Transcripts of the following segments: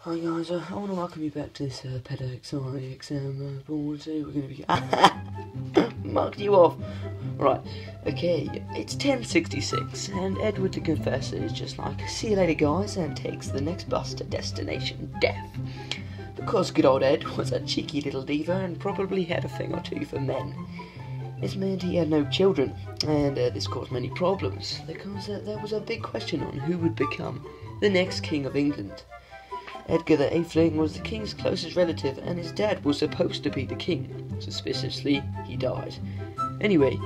Hi guys, I want to welcome you back to this PedXI exam board. So we're going to be marked you off. Right, okay, it's 10:66 and Edward the Confessor is just like, see you later guys, and takes the next bus to destination death. Because good old Ed was a cheeky little diva and probably had a thing or two for men. This meant he had no children, and this caused many problems, because there was a big question on who would become the next King of England. Edgar the Atheling was the king's closest relative, and his dad was supposed to be the king. Suspiciously, he died. Anyway,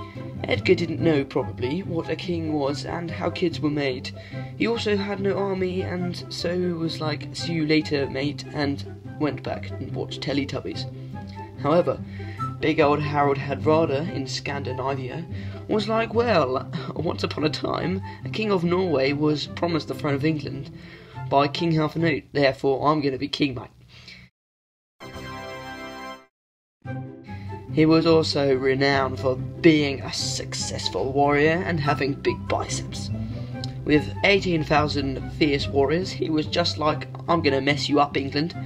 Edgar didn't know, probably, what a king was and how kids were made. He also had no army, and so was like, see you later, mate, and went back and watched Teletubbies. However, big old Harold Hardrada in Scandinavia was like, well, once upon a time, a king of Norway was promised the throne of England by King Halfanoot, therefore I'm going to be king, mate. He was also renowned for being a successful warrior and having big biceps. With 18,000 fierce warriors, he was just like, I'm going to mess you up, England.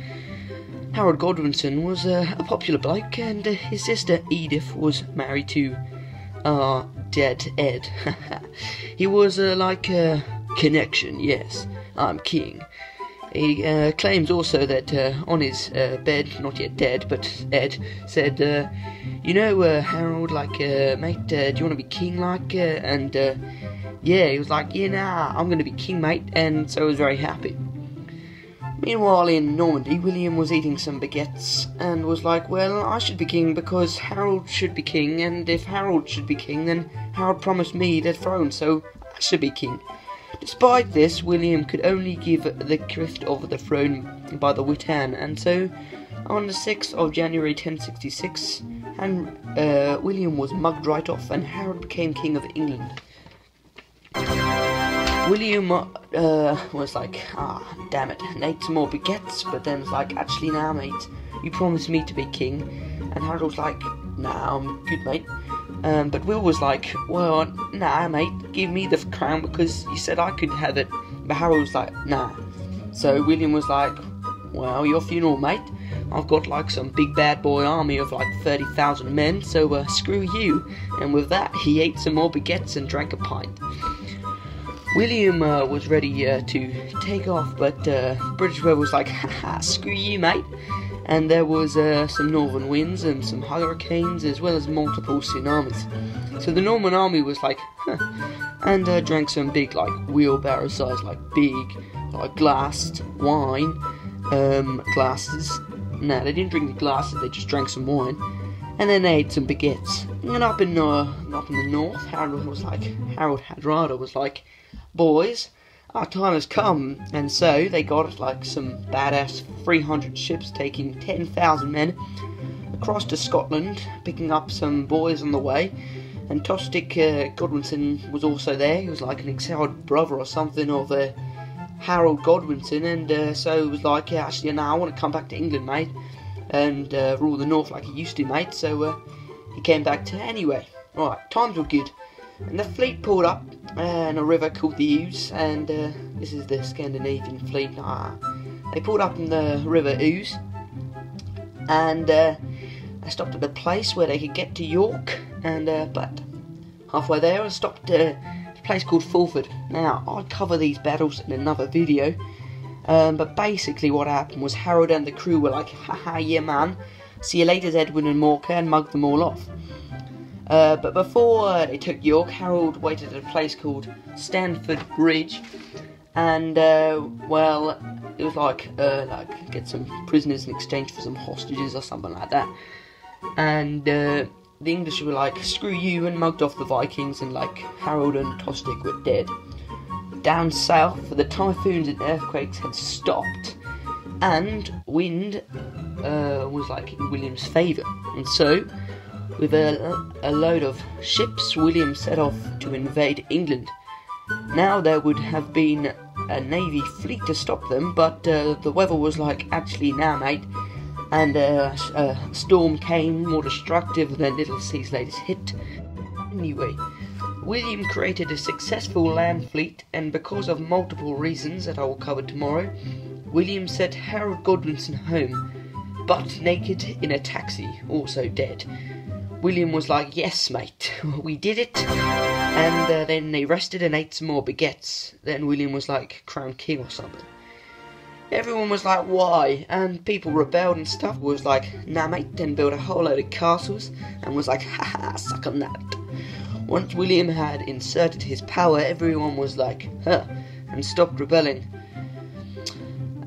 Harold Godwinson was a popular bloke, and his sister Edith was married to dead Ed. He was like a connection, yes. I'm king. He claims also that on his bed, not yet dead, but Ed said, you know, Harold, like, mate, do you want to be king, like? And yeah, he was like, yeah, nah, I'm going to be king, mate, and so he was very happy. Meanwhile, in Normandy, William was eating some baguettes and was like, well, I should be king because Harold should be king, and if Harold should be king, then Harold promised me the throne, so I should be king. Despite this, William could only give the gift of the throne by the Witan, and so on the 6th of January 1066, William was mugged right off, and Harold became King of England. William was like, damn it, and ate some more baguettes, but then was like, actually, nah, mate, you promised me to be king, and Harold was like, nah, I'm good, mate. But Will was like, well, nah, mate, give me the crown because you said I could have it. But Harold was like, nah. So William was like, well, your funeral, mate. I've got like some big bad boy army of like 30,000 men, so screw you. And with that, he ate some more baguettes and drank a pint. William was ready to take off, but British weather was like, haha, screw you, mate. And there was some northern winds and some hurricanes, as well as multiple tsunamis. So the Norman army was like, huh, and drank some big, like, wheelbarrow size, like, big, like, glassed wine, glasses. No, they didn't drink the glasses, they just drank some wine. And then they ate some baguettes. And up in the north, Harold Hardrada was like, boys, our time has come, and so they got like some badass 300 ships taking 10,000 men across to Scotland, picking up some boys on the way, and Tostig Godwinson was also there. He was like an exiled brother or something of Harold Godwinson, and so it was like, yeah, actually, no, I want to come back to England, mate, and rule the north like he used to, mate, so he came back to anyway. Alright, times were good. And the fleet pulled up in a river called the Ouse, and this is the Scandinavian fleet. They pulled up in the river Ouse, and they stopped at a place where they could get to York, and but halfway there, I stopped at a place called Fulford. Now, I'll cover these battles in another video, but basically what happened was Harold and the crew were like, haha, yeah man, see you later, Edwin and Morka, and mugged them all off. But before they took York, Harold waited at a place called Stanford Bridge, and well, it was like get some prisoners in exchange for some hostages or something like that. And the English were like, screw you, and mugged off the Vikings, and like Harold and Tostig were dead. Down south, the typhoons and earthquakes had stopped, and wind was like in William's favour, and so, with a load of ships, William set off to invade England. Now there would have been a navy fleet to stop them, but the weather was like, actually, nah, mate. And a storm came, more destructive than Little Caesar's latest hit. Anyway, William created a successful land fleet, and because of multiple reasons that I will cover tomorrow, William said Harold Godwinson home, butt naked in a taxi, also dead. William was like, yes mate, we did it. And then they rested and ate some more baguettes. Then William was like crowned king or something. Everyone was like, why? And people rebelled and stuff. Was like, nah mate, then built a whole load of castles and was like, haha, suck on that. Once William had inserted his power, everyone was like, huh, and stopped rebelling.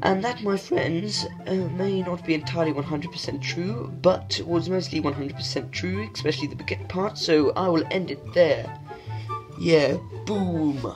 And that, my friends, may not be entirely 100% true, but was mostly 100% true, especially the baguette part, so I will end it there. Yeah, boom.